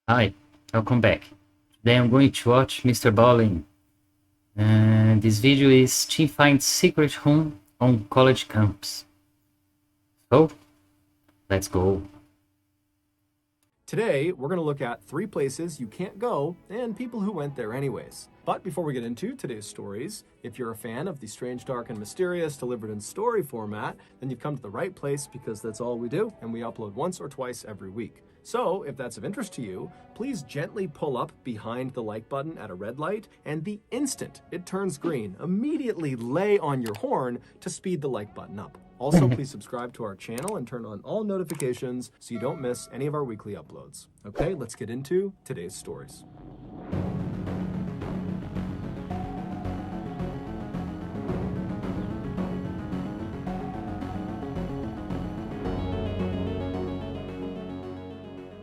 Hi, welcome back. Today I'm going to watch MrBallen. And this video is Teen finds secret home on college campus. So, let's go. Today, we're going to look at 3 places you can't go and people who went there anyways. But before we get into today's stories, if you're a fan of the strange, dark, and mysterious delivered in story format, then you've come to the right place because that's all we do, and we upload once or twice every week. So, if that's of interest to you, please gently pull up behind the like button at a red light, and the instant it turns green, immediately lay on your horn to speed the like button up. Also, please subscribe to our channel and turn on all notifications so you don't miss any of our weekly uploads. Okay, let's get into today's stories.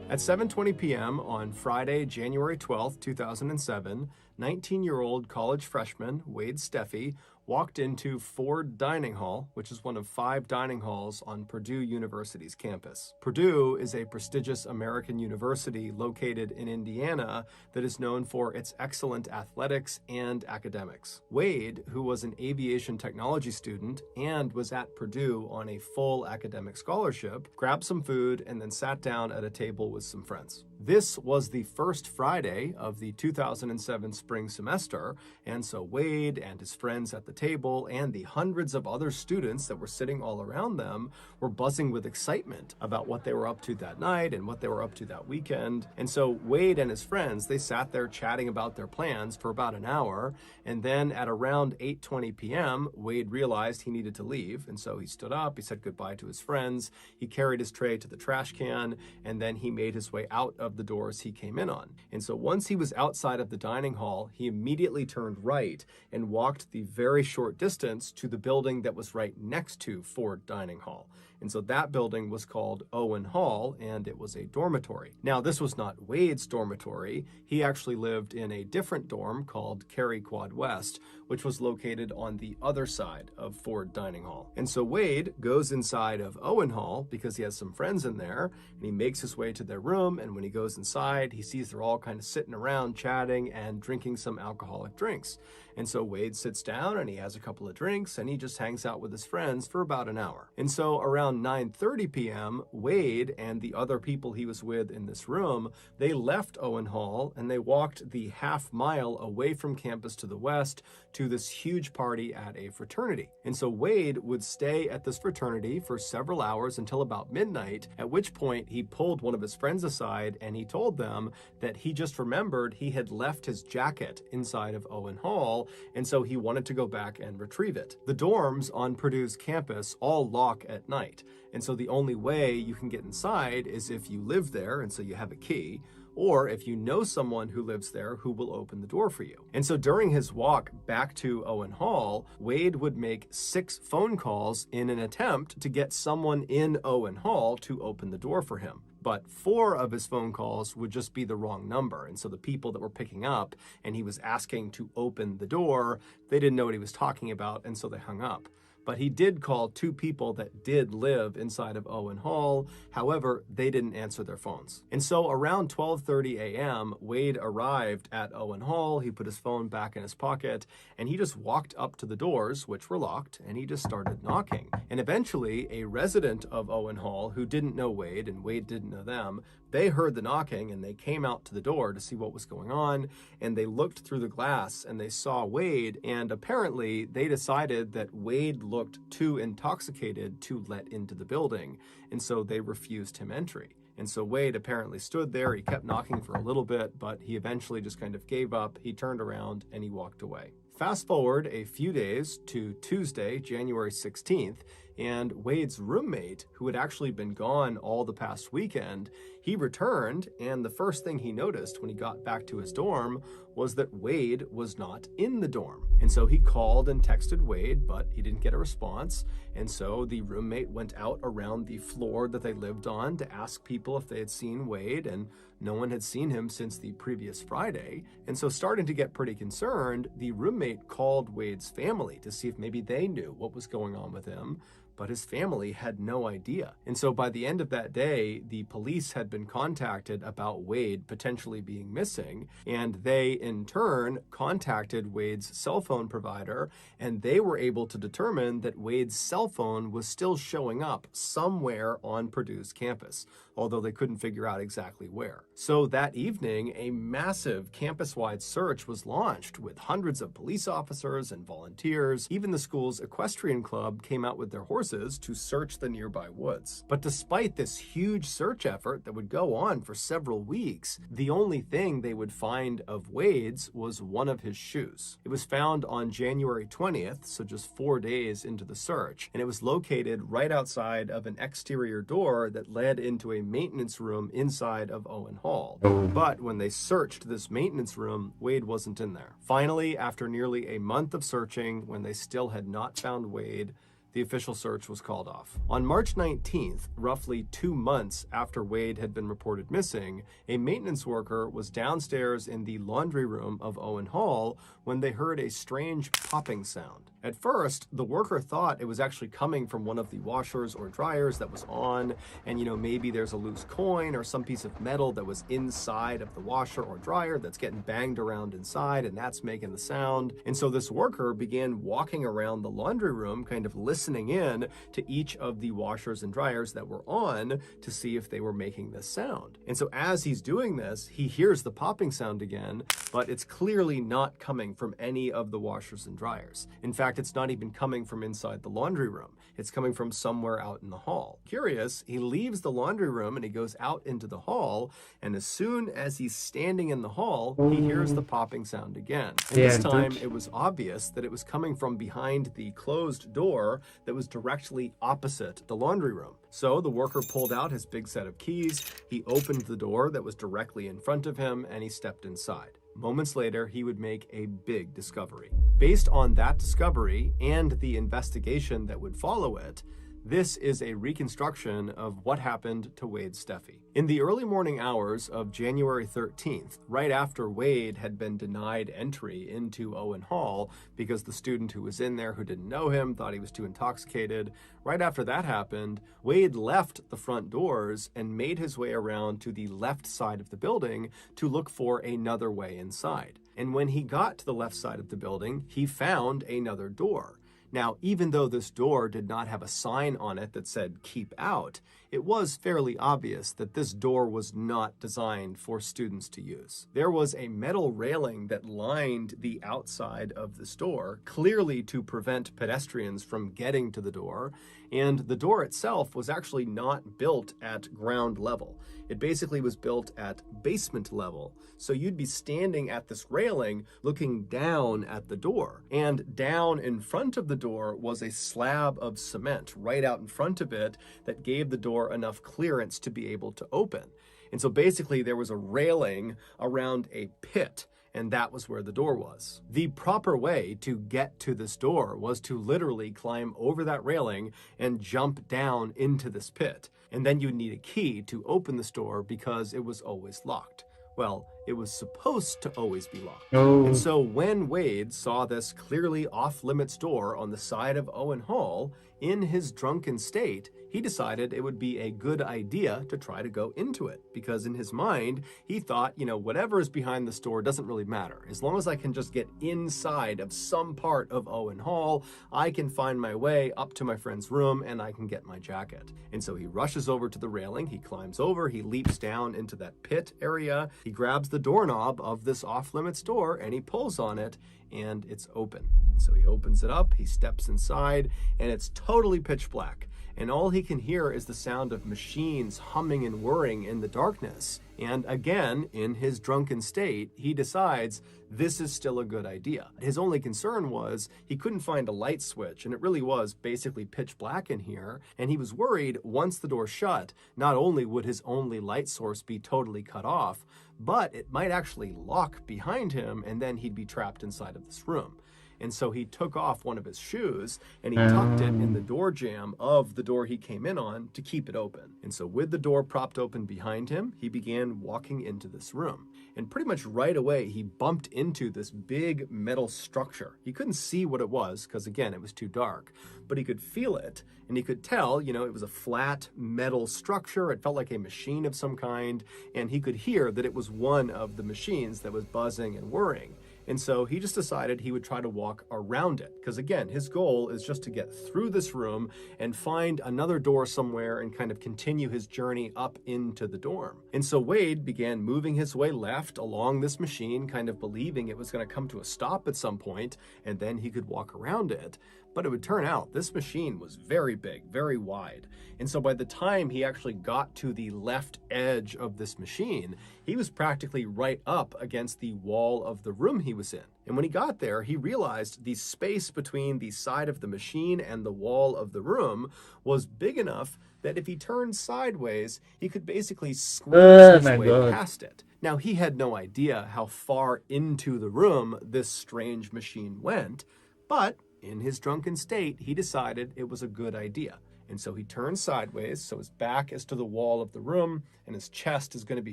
At 7:20 p.m. on Friday, January 12, 2007, 19-year-old college freshman Wade Steffi walked into Ford Dining Hall, which is one of 5 dining halls on Purdue University's campus. Purdue is a prestigious American university located in Indiana that is known for its excellent athletics and academics. Wade, who was an aviation technology student and was at Purdue on a full academic scholarship, grabbed some food and then sat down at a table with some friends. This was the first Friday of the 2007 spring semester, and so Wade and his friends at the table and the hundreds of other students that were sitting all around them were buzzing with excitement about what they were up to that night and what they were up to that weekend. And so Wade and his friends, they sat there chatting about their plans for about an hour, and then at around 8:20 p.m., Wade realized he needed to leave, and so he stood up, he said goodbye to his friends, he carried his tray to the trash can, and then he made his way out of the doors he came in on. And so once he was outside of the dining hall, he immediately turned right and walked the very short distance to the building that was right next to Ford Dining Hall. And so that building was called Owen Hall, and it was a dormitory. Now, this was not Wade's dormitory. He actually lived in a different dorm called Cary Quad West, which was located on the other side of Ford Dining Hall. And so Wade goes inside of Owen Hall because he has some friends in there, and he makes his way to their room, and when he goes inside, he sees they're all kind of sitting around chatting and drinking some alcoholic drinks. And so Wade sits down and he has a couple of drinks and he just hangs out with his friends for about an hour. And so around 9:30 p.m., Wade and the other people he was with in this room, they left Owen Hall and they walked the half mile away from campus to the west to this huge party at a fraternity. And so Wade would stay at this fraternity for several hours until about midnight, at which point he pulled one of his friends aside and he told them that he just remembered he had left his jacket inside of Owen Hall, and so he wanted to go back and retrieve it. The dorms on Purdue's campus all lock at night, and so the only way you can get inside is if you live there and so you have a key, or if you know someone who lives there who will open the door for you. And so during his walk back to Owen Hall, Wade would make 6 phone calls in an attempt to get someone in Owen Hall to open the door for him. But 4 of his phone calls would just be the wrong number. And so the people that were picking up and he was asking to open the door, they didn't know what he was talking about, and so they hung up. But he did call 2 people that did live inside of Owen Hall. However, they didn't answer their phones. And so around 12:30 a.m., Wade arrived at Owen Hall. He put his phone back in his pocket, and he just walked up to the doors, which were locked, and he just started knocking. And eventually, a resident of Owen Hall who didn't know Wade, and Wade didn't know them, they heard the knocking, and they came out to the door to see what was going on, and they looked through the glass, and they saw Wade, and apparently they decided that Wade looked too intoxicated to let into the building, and so they refused him entry. And so Wade apparently stood there, he kept knocking for a little bit, but he eventually just kind of gave up, he turned around, and he walked away. Fast forward a few days to Tuesday, January 16th, and Wade's roommate, who had actually been gone all the past weekend, he returned, and the first thing he noticed when he got back to his dorm was that Wade was not in the dorm. And so he called and texted Wade, but he didn't get a response. And so the roommate went out around the floor that they lived on to ask people if they had seen Wade, and no one had seen him since the previous Friday. And so starting to get pretty concerned, the roommate called Wade's family to see if maybe they knew what was going on with him. but his family had no idea. And so by the end of that day, the police had been contacted about Wade potentially being missing, and they in turn contacted Wade's cell phone provider, and they were able to determine that Wade's cell phone was still showing up somewhere on Purdue's campus, although they couldn't figure out exactly where. So that evening, a massive campus-wide search was launched with hundreds of police officers and volunteers. Even the school's equestrian club came out with their horses to search the nearby woods. But despite this huge search effort that would go on for several weeks, the only thing they would find of Wade's was one of his shoes. It was found on January 20th, so just 4 days into the search, and it was located right outside of an exterior door that led into a maintenance room inside of Owen Hall. But when they searched this maintenance room, Wade wasn't in there. Finally, after nearly a month of searching, when they still had not found Wade, the official search was called off. On March 19th, roughly 2 months after Wade had been reported missing, a maintenance worker was downstairs in the laundry room of Owen Hall when they heard a strange popping sound. At first, the worker thought it was actually coming from one of the washers or dryers that was on, and maybe there's a loose coin or some piece of metal that was inside of the washer or dryer that's getting banged around inside, and that's making the sound. And so this worker began walking around the laundry room, kind of listening in to each of the washers and dryers that were on to see if they were making this sound. And so as he's doing this, he hears the popping sound again, but it's clearly not coming from any of the washers and dryers. In fact, it's not even coming from inside the laundry room. It's coming from somewhere out in the hall. Curious, he leaves the laundry room and he goes out into the hall, and as soon as he's standing in the hall, he hears the popping sound again. And this time, it was obvious that it was coming from behind the closed door that was directly opposite the laundry room. So the worker pulled out his big set of keys, he opened the door that was directly in front of him, and he stepped inside. Moments later, he would make a big discovery. Based on that discovery and the investigation that would follow it, this is a reconstruction of what happened to Wade Steffi. In the early morning hours of January 13th, right after Wade had been denied entry into Owen Hall because the student who was in there who didn't know him thought he was too intoxicated, right after that happened, Wade left the front doors and made his way around to the left side of the building to look for another way inside. And when he got to the left side of the building, he found another door. Now, even though this door did not have a sign on it that said "keep out," it was fairly obvious that this door was not designed for students to use. There was a metal railing that lined the outside of this door, clearly to prevent pedestrians from getting to the door, and the door itself was actually not built at ground level. It basically was built at basement level. So you'd be standing at this railing looking down at the door. And down in front of the door was a slab of cement right out in front of it that gave the door enough clearance to be able to open. And so basically there was a railing around a pit, and that was where the door was. The proper way to get to this door was to literally climb over that railing and jump down into this pit. And then you'd need a key to open this door because it was always locked. Well, it was supposed to always be locked. And so when Wade saw this clearly off-limits door on the side of Owen Hall, in his drunken state, he decided it would be a good idea to try to go into it, because in his mind, he thought, whatever is behind this door doesn't really matter. As long as I can just get inside of some part of Owen Hall, I can find my way up to my friend's room and I can get my jacket. And so he rushes over to the railing, he climbs over, he leaps down into that pit area, he grabs the doorknob of this off-limits door and he pulls on it, and it's open. So he opens it up, he steps inside, and it's totally pitch black. And all he can hear is the sound of machines humming and whirring in the darkness. And again, in his drunken state, he decides this is still a good idea. His only concern was he couldn't find a light switch, and it really was basically pitch black in here. And he was worried once the door shut, not only would his only light source be totally cut off, but it might actually lock behind him, and then he'd be trapped inside of this room. And so he took off one of his shoes and he tucked it in the door jamb of the door he came in on to keep it open. And so with the door propped open behind him, he began walking into this room. And pretty much right away, he bumped into this big metal structure. He couldn't see what it was because, again, it was too dark, but he could feel it and he could tell, it was a flat metal structure. It felt like a machine of some kind, and he could hear that it was one of the machines that was buzzing and whirring. And so he just decided he would try to walk around it. Because again, his goal is just to get through this room and find another door somewhere and kind of continue his journey up into the dorm. And so Wade began moving his way left along this machine, kind of believing it was going to come to a stop at some point, and then he could walk around it. But it would turn out this machine was very big, very wide. And so by the time he actually got to the left edge of this machine, he was practically right up against the wall of the room he was in. And when he got there, he realized the space between the side of the machine and the wall of the room was big enough that if he turned sideways, he could basically squeeze his way past it. Now, he had no idea how far into the room this strange machine went, but in his drunken state, he decided it was a good idea. And so he turns sideways, so his back is to the wall of the room, and his chest is going to be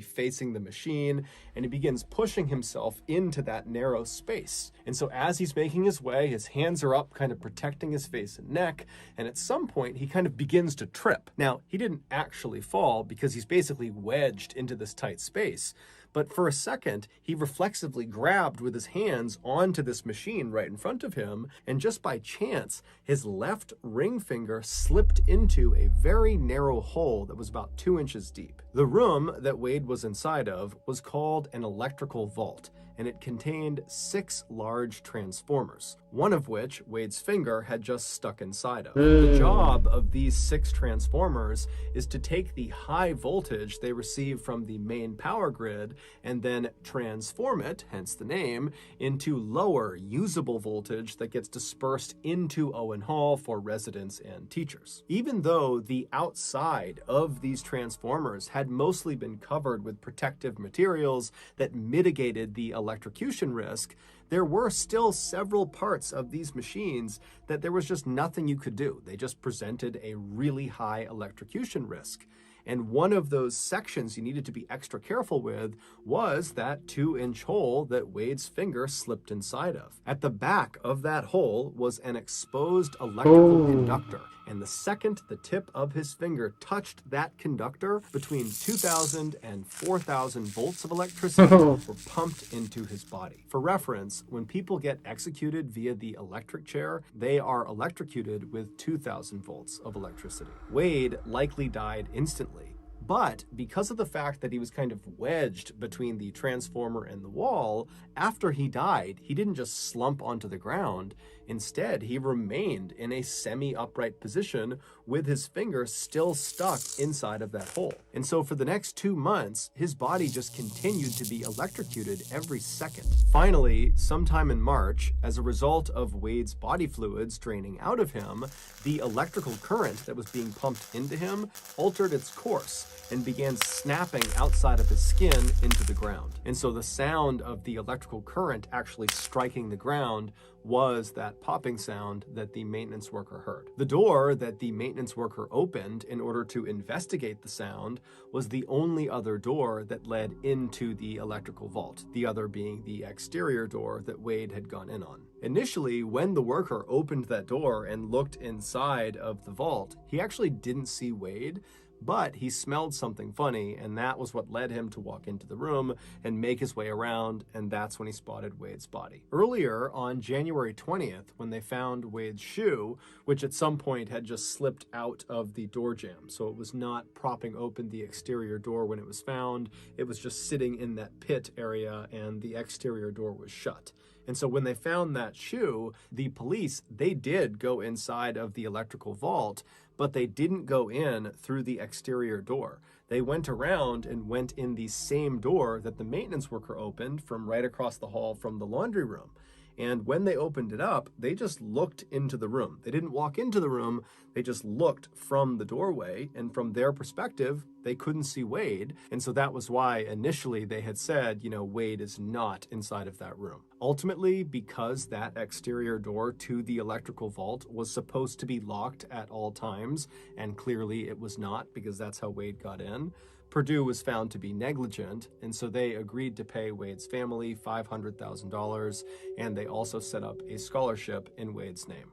facing the machine, and he begins pushing himself into that narrow space. And so as he's making his way, his hands are up, kind of protecting his face and neck, and at some point, he kind of begins to trip. Now, he didn't actually fall because he's basically wedged into this tight space. But for a second, he reflexively grabbed with his hands onto this machine right in front of him, and just by chance, his left ring finger slipped into a very narrow hole that was about 2 inches deep. The room that Wade was inside of was called an electrical vault, and it contained 6 large transformers, one of which Wade's finger had just stuck inside of. The job of these 6 transformers is to take the high voltage they receive from the main power grid and then transform it, hence the name, into lower usable voltage that gets dispersed into Owen Hall for residents and teachers. Even though the outside of these transformers had mostly been covered with protective materials that mitigated the electrocution risk, there were still several parts of these machines that there was just nothing you could do. They just presented a really high electrocution risk. And one of those sections you needed to be extra careful with was that 2-inch hole that Wade's finger slipped inside of. At the back of that hole was an exposed electrical conductor. And the second the tip of his finger touched that conductor, between 2,000 and 4,000 volts of electricity were pumped into his body. For reference, when people get executed via the electric chair, they are electrocuted with 2,000 volts of electricity. Wade likely died instantly. But because of the fact that he was kind of wedged between the transformer and the wall, after he died, he didn't just slump onto the ground. Instead, he remained in a semi-upright position with his finger still stuck inside of that hole. And so for the next 2 months, his body just continued to be electrocuted every second. Finally, sometime in March, as a result of Wade's body fluids draining out of him, the electrical current that was being pumped into him altered its course and began snapping outside of his skin into the ground. And so the sound of the electrical current actually striking the ground was that popping sound that the maintenance worker heard. The door that the maintenance worker opened in order to investigate the sound was the only other door that led into the electrical vault, the other being the exterior door that Wade had gone in on. Initially, when the worker opened that door and looked inside of the vault, he actually didn't see Wade, but he smelled something funny, and that was what led him to walk into the room and make his way around, and that's when he spotted Wade's body. Earlier, on January 20th, when they found Wade's shoe, which at some point had just slipped out of the door jamb, so it was not propping open the exterior door when it was found, it was just sitting in that pit area, and the exterior door was shut. And so when they found that shoe, the police, they did go inside of the electrical vault, but they didn't go in through the exterior door. They went around and went in the same door that the maintenance worker opened from right across the hall from the laundry room. And when they opened it up, they just looked into the room. They didn't walk into the room, They just looked from the doorway, and from their perspective, they couldn't see Wade. And so that was why initially they had said, Wade is not inside of that room. Ultimately, because that exterior door to the electrical vault was supposed to be locked at all times, and clearly it was not because that's how Wade got in, Purdue was found to be negligent, and so they agreed to pay Wade's family $500,000, and they also set up a scholarship in Wade's name.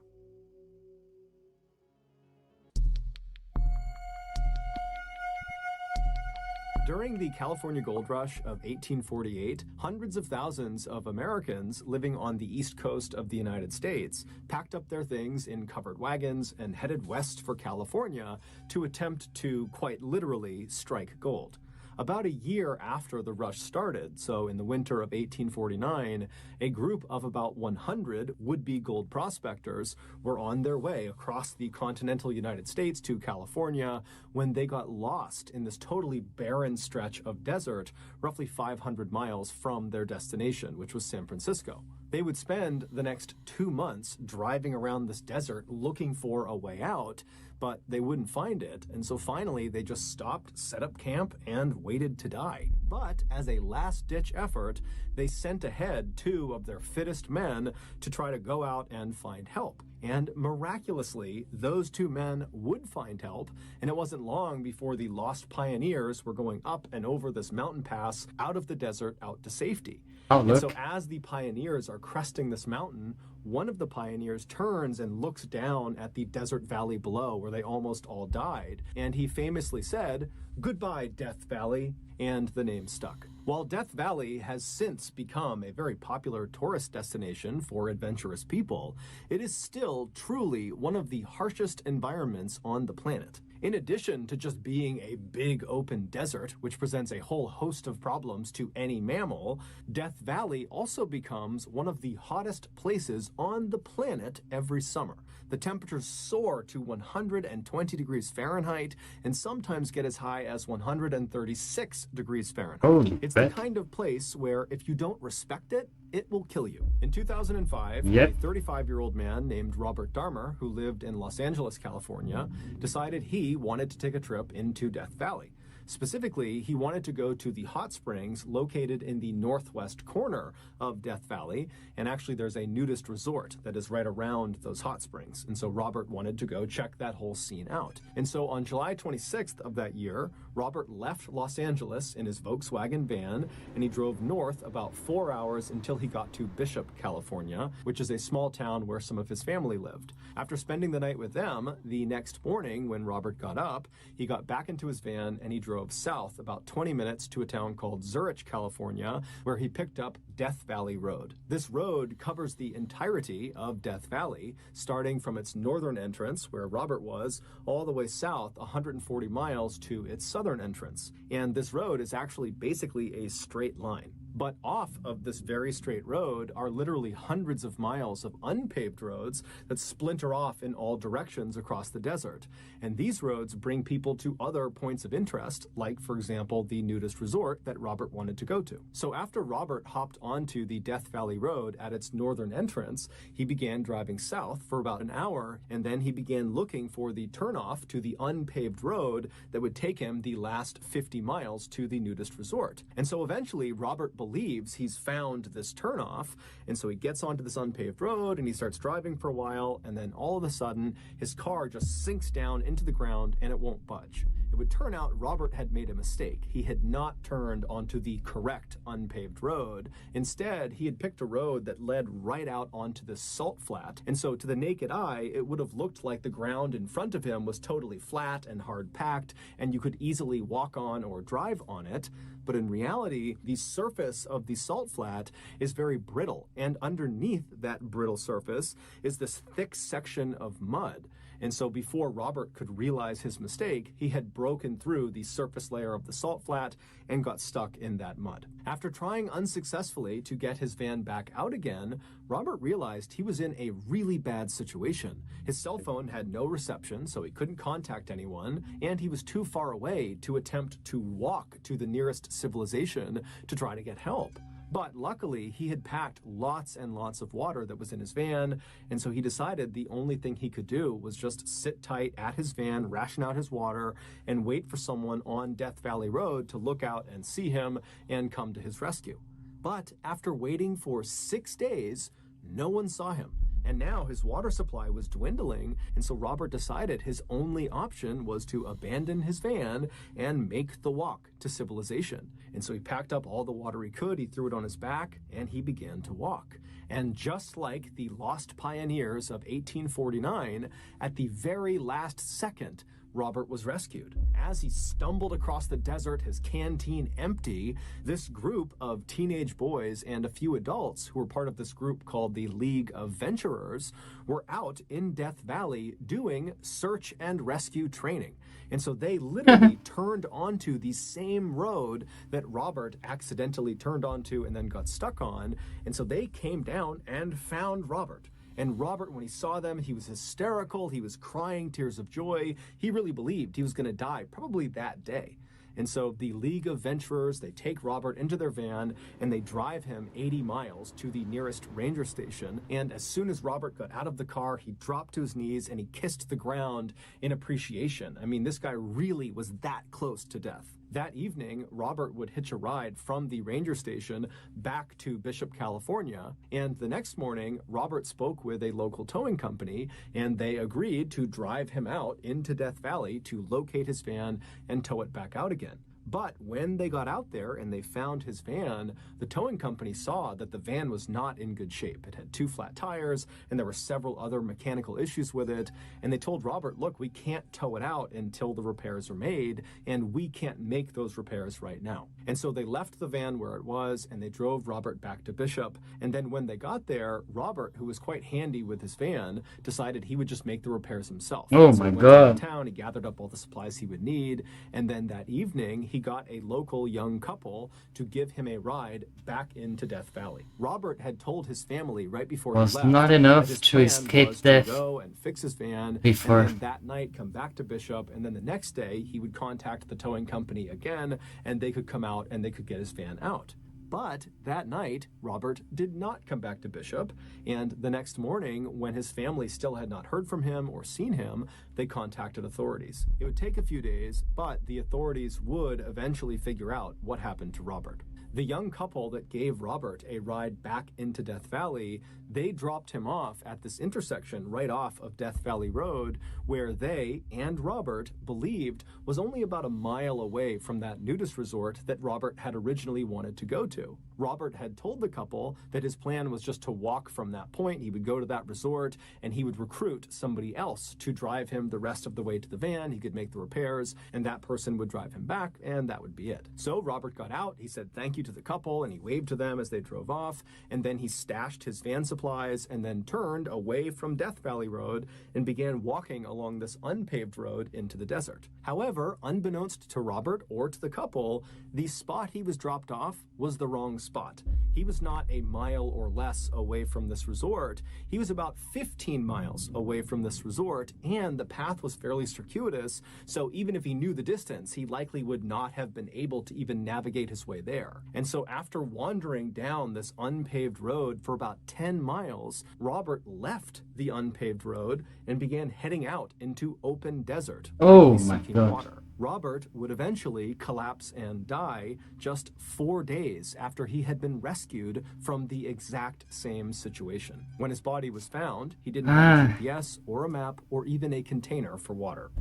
During the California Gold Rush of 1848, hundreds of thousands of Americans living on the east coast of the United States packed up their things in covered wagons and headed west for California to attempt to, quite literally, strike gold. About a year after the rush started, so in the winter of 1849, a group of about 100 would-be gold prospectors were on their way across the continental United States to California when they got lost in this totally barren stretch of desert, roughly 500 miles from their destination, which was San Francisco. They would spend the next 2 months driving around this desert looking for a way out, but they wouldn't find it, and so finally they just stopped, set up camp, and waited to die. But as a last-ditch effort, they sent ahead 2 of their fittest men to try to go out and find help. And miraculously, those 2 men would find help, and it wasn't long before the lost pioneers were going up and over this mountain pass out of the desert out to safety. And so as the pioneers are cresting this mountain, one of the pioneers turns and looks down at the desert valley below where they almost all died, and he famously said, "Goodbye, Death Valley," and the name stuck. While Death Valley has since become a very popular tourist destination for adventurous people, it is still truly one of the harshest environments on the planet. In addition to just being a big open desert, which presents a whole host of problems to any mammal, Death Valley also becomes one of the hottest places on the planet every summer. The temperatures soar to 120 degrees Fahrenheit and sometimes get as high as 136 degrees Fahrenheit. It's the kind of place where if you don't respect it, it will kill you. In 2005, a 35-year-old man named Robert Darmer, who lived in Los Angeles, California, decided he wanted to take a trip into Death Valley. Specifically, he wanted to go to the hot springs located in the northwest corner of Death Valley, and actually there's a nudist resort that is right around those hot springs, and so Robert wanted to go check that whole scene out. And so on July 26th of that year, Robert left Los Angeles in his Volkswagen van, and he drove north about 4 hours until he got to Bishop, California, which is a small town where some of his family lived. After spending the night with them, the next morning when Robert got up, he got back into his van and he drove south about 20 minutes to a town called Zurich, California, where he picked up Death Valley Road. This road covers the entirety of Death Valley, starting from its northern entrance, where Robert was, all the way south 140 miles to its southern entrance. And this road is actually basically a straight line. But off of this very straight road are literally hundreds of miles of unpaved roads that splinter off in all directions across the desert. And these roads bring people to other points of interest, like, for example, the nudist resort that Robert wanted to go to. So after Robert hopped onto the Death Valley Road at its northern entrance, he began driving south for about an hour, and then he began looking for the turnoff to the unpaved road that would take him the last 50 miles to the nudist resort. And so eventually, Robert believes he's found this turnoff, and so he gets onto this unpaved road and he starts driving for a while, and then all of a sudden his car just sinks down into the ground and it won't budge. It would turn out Robert had made a mistake. He had not turned onto the correct unpaved road. Instead, he had picked a road that led right out onto this salt flat, and so to the naked eye it would have looked like the ground in front of him was totally flat and hard packed and you could easily walk on or drive on it. But in reality, the surface of the salt flat is very brittle, and underneath that brittle surface is this thick section of mud. And so before Robert could realize his mistake, he had broken through the surface layer of the salt flat and got stuck in that mud. After trying unsuccessfully to get his van back out again, Robert realized he was in a really bad situation. His cell phone had no reception, so he couldn't contact anyone, and he was too far away to attempt to walk to the nearest civilization to try to get help. But luckily, he had packed lots and lots of water that was in his van, and so he decided the only thing he could do was just sit tight at his van, ration out his water, and wait for someone on Death Valley Road to look out and see him and come to his rescue. But after waiting for 6 days, no one saw him. And now his water supply was dwindling, and so Robert decided his only option was to abandon his van and make the walk to civilization. And so he packed up all the water he could, he threw it on his back, and he began to walk. And just like the lost pioneers of 1849, at the very last second, Robert was rescued. As he stumbled across the desert, his canteen empty, this group of teenage boys and a few adults who were part of this group called the League of Venturers were out in Death Valley doing search and rescue training. And so they literally turned onto the same road that Robert accidentally turned onto and then got stuck on. And so they came down and found Robert. And Robert, when he saw them, he was hysterical. He was crying tears of joy. He really believed he was going to die probably that day. And so the League of Venturers, they take Robert into their van and they drive him 80 miles to the nearest ranger station. And as soon as Robert got out of the car, he dropped to his knees and he kissed the ground in appreciation. I mean, this guy really was that close to death. That evening, Robert would hitch a ride from the ranger station back to Bishop, California. And the next morning, Robert spoke with a local towing company, and they agreed to drive him out into Death Valley to locate his van and tow it back out again. But when they got out there and they found his van, the towing company saw that the van was not in good shape. It had 2 flat tires, and there were several other mechanical issues with it. And they told Robert, look, we can't tow it out until the repairs are made, and we can't make those repairs right now. And so they left the van where it was, and they drove Robert back to Bishop. And then when they got there, Robert, who was quite handy with his van, decided he would just make the repairs himself. Oh so my he went God. downtown, he gathered up all the supplies he would need, and then that evening, he got a local young couple to give him a ride back into Death Valley. Robert had told his family right before Was he left not that enough his to plan escape was death to go and fix his van, before. and then that night come back to Bishop, and then the next day he would contact the towing company again, and they could come out and they could get his van out. But that night, Robert did not come back to Bishop, and the next morning, when his family still had not heard from him or seen him, they contacted authorities. It would take a few days, but the authorities would eventually figure out what happened to Robert. The young couple that gave Robert a ride back into Death Valley, they dropped him off at this intersection right off of Death Valley Road, where they and Robert believed was only about a mile away from that nudist resort that Robert had originally wanted to go to. Robert had told the couple that his plan was just to walk from that point. He would go to that resort and he would recruit somebody else to drive him the rest of the way to the van. He could make the repairs and that person would drive him back, and that would be it. So Robert got out. He said thank you to the couple and he waved to them as they drove off, and then he stashed his van supplies and then turned away from Death Valley Road and began walking along this unpaved road into the desert. However, unbeknownst to Robert or to the couple, the spot he was dropped off was the wrong spot. He was not a mile or less away from this resort. He was about 15 miles away from this resort, and the path was fairly circuitous, so even if he knew the distance, he likely would not have been able to even navigate his way there. And so after wandering down this unpaved road for about 10 miles, Robert left the unpaved road and began heading out into open desert, Oh likely my seeking God. water. Robert would eventually collapse and die just 4 days after he had been rescued from the exact same situation. When his body was found, he didn't have a GPS or a map or even a container for water.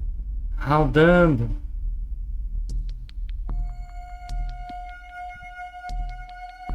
How dumb.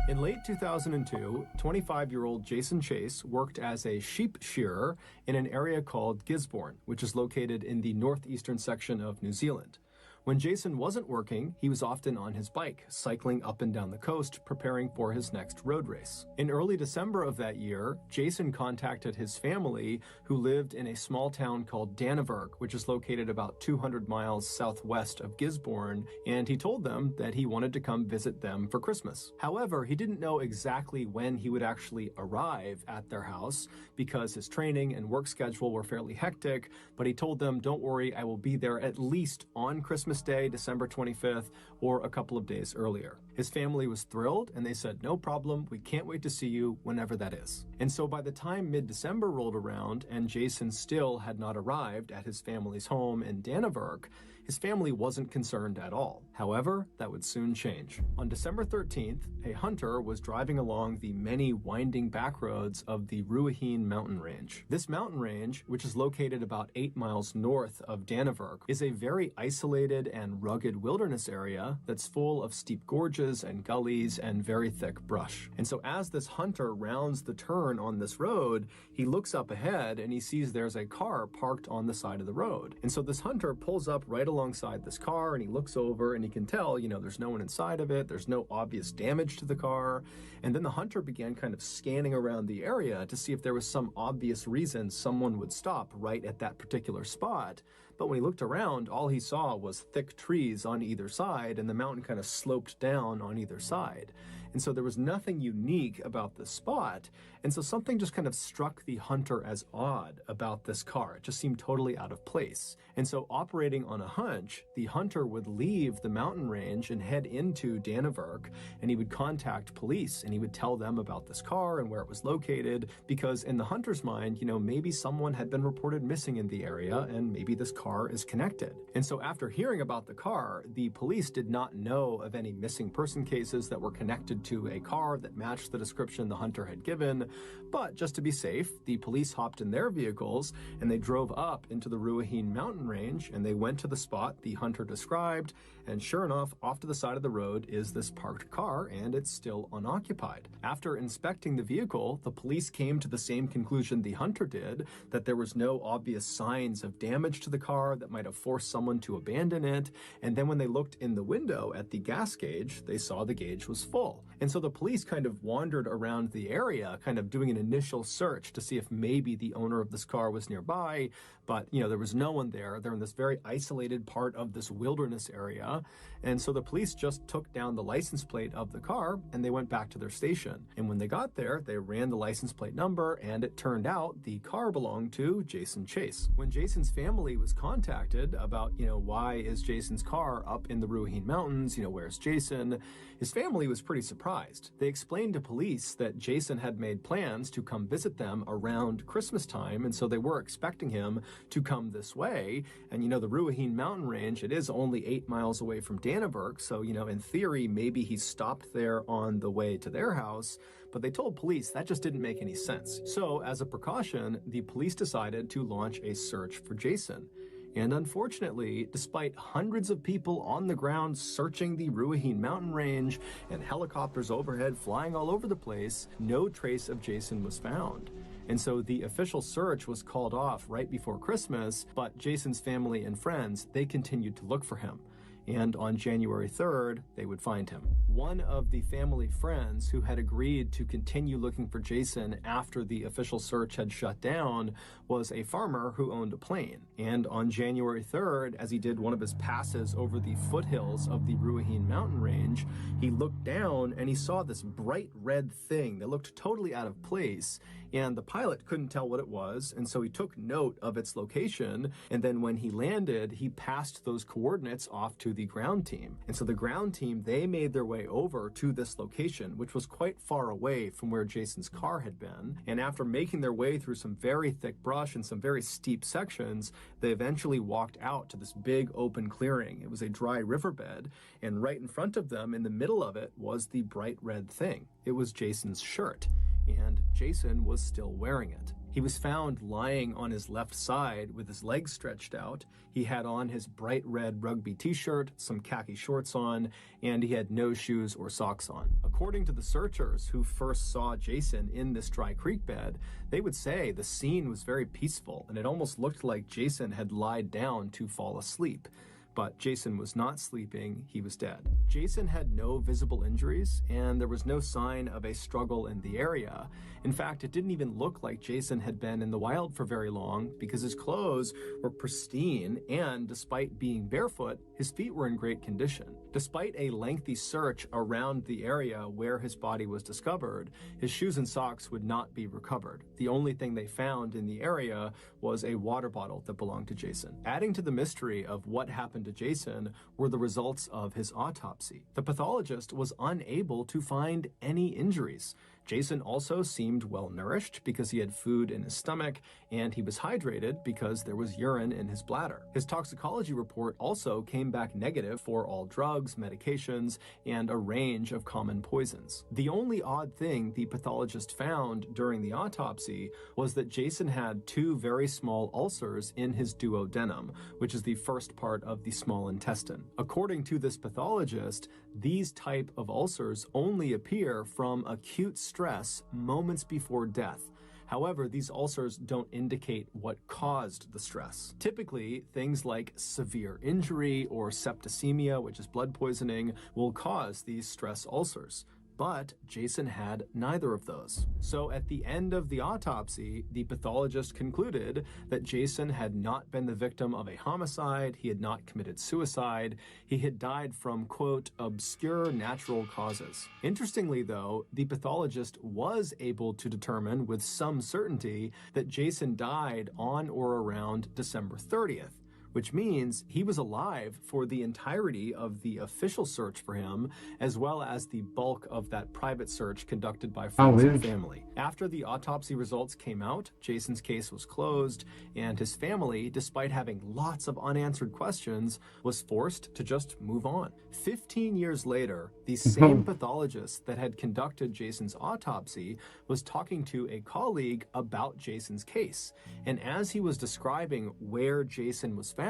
In late 2002, 25-year-old Jason Chase worked as a sheep shearer in an area called Gisborne, which is located in the northeastern section of New Zealand. When Jason wasn't working, he was often on his bike, cycling up and down the coast, preparing for his next road race. In early December of that year, Jason contacted his family, who lived in a small town called Dannevirke, which is located about 200 miles southwest of Gisborne, and he told them that he wanted to come visit them for Christmas. However, he didn't know exactly when he would actually arrive at their house because his training and work schedule were fairly hectic, but he told them, don't worry, I will be there at least on Christmas Christmas Day, December 25th, or a couple of days earlier. His family was thrilled, and they said, no problem, we can't wait to see you whenever that is. And so by the time mid-December rolled around and Jason still had not arrived at his family's home in Dannevirke, his family wasn't concerned at all. However, that would soon change. On December 13th, a hunter was driving along the many winding back roads of the Ruahine mountain range. This mountain range, which is located about 8 miles north of Dannevirke, is a very isolated and rugged wilderness area that's full of steep gorges and gullies and very thick brush. And so as this hunter rounds the turn on this road, he looks up ahead and he sees there's a car parked on the side of the road. And so this hunter pulls up right alongside this car and he looks over and he can tell, there's no one inside of it, there's no obvious damage to the car. And then the hunter began kind of scanning around the area to see if there was some obvious reason someone would stop right at that particular spot. But when he looked around, all he saw was thick trees on either side, and the mountain kind of sloped down on either side. And so there was nothing unique about the spot, and so something just kind of struck the hunter as odd about this car. It just seemed totally out of place. And so operating on a hunch, the hunter would leave the mountain range and head into Dannevirke, and he would contact police, and he would tell them about this car and where it was located, because in the hunter's mind, maybe someone had been reported missing in the area, and maybe this car is connected. And so after hearing about the car, the police did not know of any missing person cases that were connected to a car that matched the description the hunter had given. But just to be safe, the police hopped in their vehicles and they drove up into the Ruahine mountain range and they went to the spot the hunter described. And sure enough, off to the side of the road is this parked car, and it's still unoccupied. After inspecting the vehicle, the police came to the same conclusion the hunter did, that there was no obvious signs of damage to the car that might have forced someone to abandon it. And then when they looked in the window at the gas gauge, they saw the gauge was full. And so the police kind of wandered around the area, kind of doing an initial search to see if maybe the owner of this car was nearby. But, there was no one there. They're in this very isolated part of this wilderness area. And so the police just took down the license plate of the car and they went back to their station. And when they got there, they ran the license plate number, and it turned out the car belonged to Jason Chase. When Jason's family was contacted about, why is Jason's car up in the Ruahine Mountains, where's Jason? His family was pretty surprised. They explained to police that Jason had made plans to come visit them around Christmas time, and so they were expecting him to come this way. And the Ruahine mountain range, it is only 8 miles away from Dannevirke, so in theory maybe he stopped there on the way to their house, but they told police that just didn't make any sense. So as a precaution, the police decided to launch a search for Jason. And unfortunately, despite hundreds of people on the ground searching the Ruahine mountain range and helicopters overhead flying all over the place, no trace of Jason was found. And so the official search was called off right before Christmas, but Jason's family and friends, they continued to look for him. And on January 3rd, they would find him. One of the family friends who had agreed to continue looking for Jason after the official search had shut down was a farmer who owned a plane. And on January 3rd, as he did one of his passes over the foothills of the Ruahine mountain range, he looked down and he saw this bright red thing that looked totally out of place. And the pilot couldn't tell what it was, and so he took note of its location, and then when he landed, he passed those coordinates off to the ground team. And so the ground team, they made their way over to this location, which was quite far away from where Jason's car had been. And after making their way through some very thick brush and some very steep sections, they eventually walked out to this big open clearing. It was a dry riverbed, and right in front of them, in the middle of it, was the bright red thing. It was Jason's shirt. And Jason was still wearing it. He was found lying on his left side with his legs stretched out. He had on his bright red rugby t-shirt, some khaki shorts on, and he had no shoes or socks on. According to the searchers who first saw Jason in this dry creek bed, they would say the scene was very peaceful and it almost looked like Jason had lied down to fall asleep. But Jason was not sleeping, he was dead. Jason had no visible injuries, and there was no sign of a struggle in the area. In fact, it didn't even look like Jason had been in the wild for very long because his clothes were pristine, and despite being barefoot, his feet were in great condition. Despite a lengthy search around the area where his body was discovered, his shoes and socks would not be recovered. The only thing they found in the area was a water bottle that belonged to Jason. Adding to the mystery of what happened to Jason were the results of his autopsy. The pathologist was unable to find any injuries. Jason also seemed well nourished because he had food in his stomach, and he was hydrated because there was urine in his bladder. His toxicology report also came back negative for all drugs, medications, and a range of common poisons. The only odd thing the pathologist found during the autopsy was that Jason had 2 very small ulcers in his duodenum, which is the first part of the small intestine. According to this pathologist, these type of ulcers only appear from acute stress moments before death. However, these ulcers don't indicate what caused the stress. Typically, things like severe injury or septicemia, which is blood poisoning, will cause these stress ulcers. But Jason had neither of those. So at the end of the autopsy, the pathologist concluded that Jason had not been the victim of a homicide, he had not committed suicide, he had died from, quote, obscure natural causes. Interestingly, though, the pathologist was able to determine with some certainty that Jason died on or around December 30th. Which means he was alive for the entirety of the official search for him, as well as the bulk of that private search conducted by friends and family. After the autopsy results came out, Jason's case was closed, and his family, despite having lots of unanswered questions, was forced to just move on. 15 years later, the same pathologist that had conducted Jason's autopsy was talking to a colleague about Jason's case, and as he was describing where Jason was found,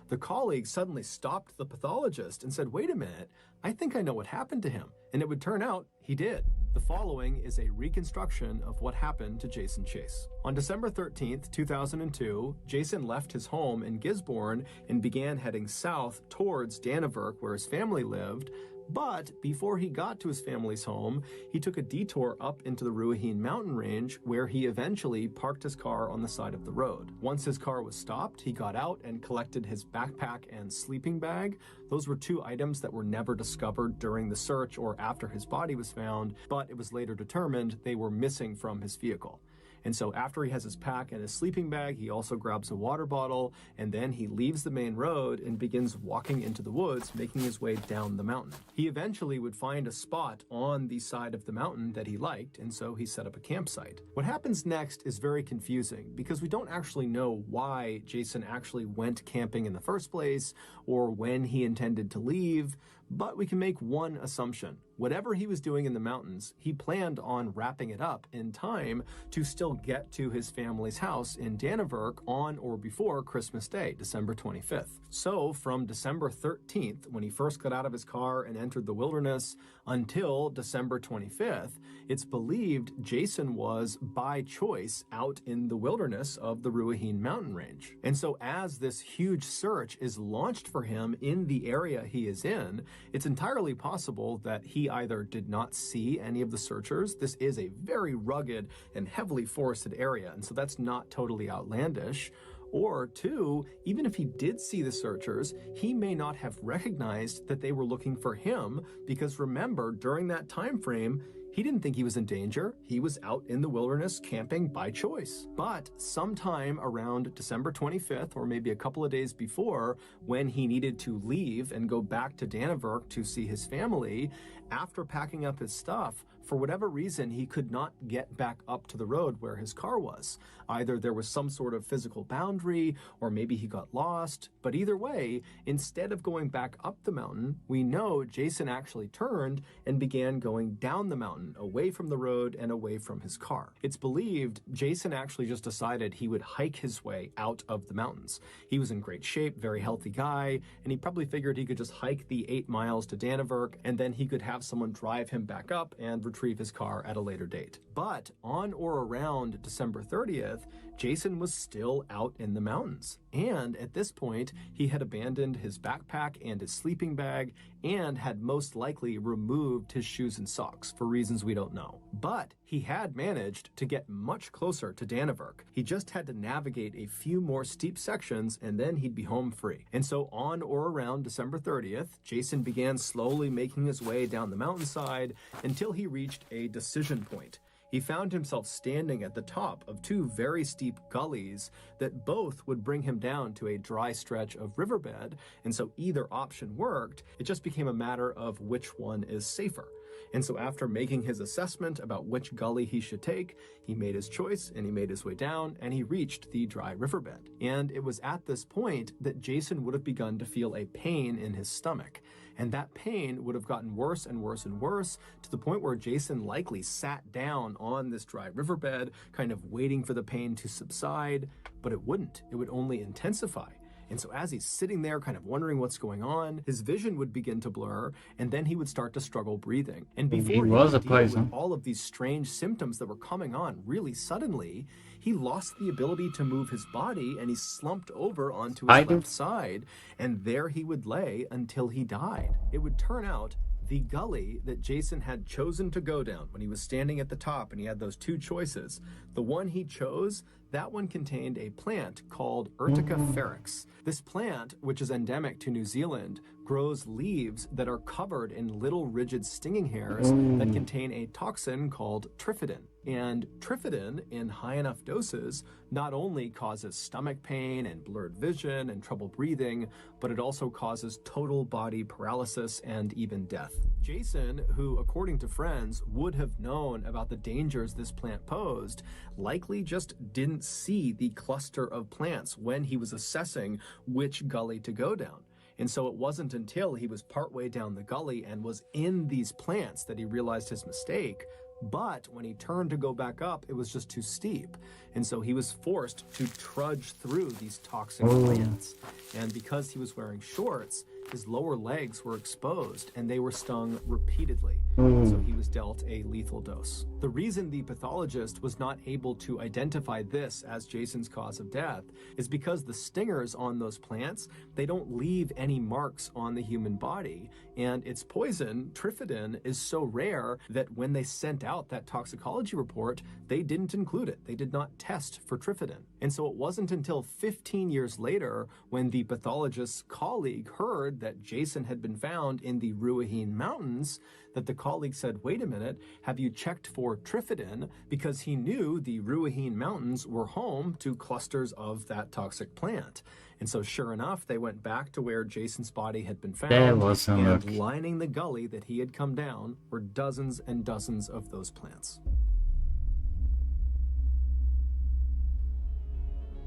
the colleague suddenly stopped the pathologist and said, "Wait a minute, I think I know what happened to him." And it would turn out he did. The following is a reconstruction of what happened to Jason Chase. On December 13th, 2002, Jason left his home in Gisborne and began heading south towards Dannevirke, where his family lived. But before he got to his family's home, he took a detour up into the Ruahine mountain range, where he eventually parked his car on the side of the road. Once his car was stopped, he got out and collected his backpack and sleeping bag. Those were 2 items that were never discovered during the search or after his body was found, but it was later determined they were missing from his vehicle. And so after he has his pack and his sleeping bag, he also grabs a water bottle, and then he leaves the main road and begins walking into the woods, making his way down the mountain. He eventually would find a spot on the side of the mountain that he liked, and so he set up a campsite. What happens next is very confusing because we don't actually know why Jason actually went camping in the first place or when he intended to leave, but we can make one assumption. Whatever he was doing in the mountains, he planned on wrapping it up in time to still get to his family's house in Dannevirke on or before Christmas Day, December 25th. So from December 13th, when he first got out of his car and entered the wilderness, until December 25th, it's believed Jason was, by choice, out in the wilderness of the Ruahine mountain range. And so as this huge search is launched for him in the area he is in, it's entirely possible that he either did not see any of the searchers. This is a very rugged and heavily forested area, and so that's not totally outlandish. Or 2, even if he did see the searchers, he may not have recognized that they were looking for him because remember, during that time frame, he didn't think he was in danger. He was out in the wilderness camping by choice. But sometime around December 25th, or maybe a couple of days before, when he needed to leave and go back to Dannevirke to see his family, after packing up his stuff, for whatever reason, he could not get back up to the road where his car was. Either there was some sort of physical boundary, or maybe he got lost. But either way, instead of going back up the mountain, we know Jason actually turned and began going down the mountain, away from the road and away from his car. It's believed Jason actually just decided he would hike his way out of the mountains. He was in great shape, very healthy guy, and he probably figured he could just hike the 8 miles to Dannevirke, and then he could have someone drive him back up and retrieve his car at a later date. But on or around December 30th, Jason was still out in the mountains. And at this point, he had abandoned his backpack and his sleeping bag and had most likely removed his shoes and socks for reasons we don't know. But he had managed to get much closer to Dannevirke. He just had to navigate a few more steep sections and then he'd be home free. And so on or around December 30th, Jason began slowly making his way down the mountainside until he reached a decision point. He found himself standing at the top of two very steep gullies that both would bring him down to a dry stretch of riverbed, and so either option worked. It just became a matter of which one is safer. And so after making his assessment about which gully he should take, he made his choice and he made his way down and he reached the dry riverbed. And it was at this point that Jason would have begun to feel a pain in his stomach. And that pain would have gotten worse and worse and worse to the point where Jason likely sat down on this dry riverbed, kind of waiting for the pain to subside, but it wouldn't. It would only intensify. And so as he's sitting there kind of wondering what's going on, his vision would begin to blur, and then he would start to struggle breathing. And before he could deal with all of these strange symptoms that were coming on really suddenly, he lost the ability to move his body, and he slumped over onto his left side, and there he would lay until he died. It would turn out the gully that Jason had chosen to go down when he was standing at the top and he had those two choices, the one he chose, that one contained a plant called Urtica ferox. This plant, which is endemic to New Zealand, grows leaves that are covered in little rigid stinging hairs that contain a toxin called trifidin. And trifidin, in high enough doses, not only causes stomach pain and blurred vision and trouble breathing, but it also causes total body paralysis and even death. Jason, who, according to friends, would have known about the dangers this plant posed, likely just didn't see the cluster of plants when he was assessing which gully to go down. And so it wasn't until he was partway down the gully and was in these plants that he realized his mistake. But when he turned to go back up, it was just too steep. And so he was forced to trudge through these toxic plants. And because he was wearing shorts, his lower legs were exposed and they were stung repeatedly. So he was dealt a lethal dose. The reason the pathologist was not able to identify this as Jason's cause of death is because the stingers on those plants, they don't leave any marks on the human body. And its poison, trifidin, is so rare that when they sent out that toxicology report, they didn't include it. They did not test for trifidin. And so it wasn't until 15 years later when the pathologist's colleague heard that Jason had been found in the Ruahine Mountains that the colleague said, wait a minute, have you checked for trifidin? Because he knew the Ruahine Mountains were home to clusters of that toxic plant. And so sure enough, they went back to where Jason's body had been found, and lining the gully that he had come down were dozens and dozens of those plants.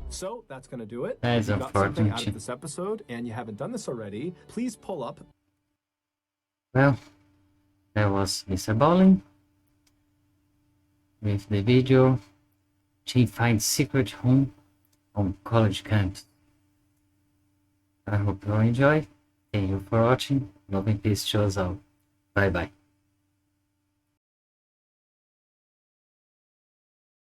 So that's going to do it. If you got something out of this episode and you haven't done this already, please pull up. Well, that was MrBallen with the video Teen Finds Secret Home on College Campus. I hope you enjoyed. Thank you for watching. Love and peace to us all. Bye bye.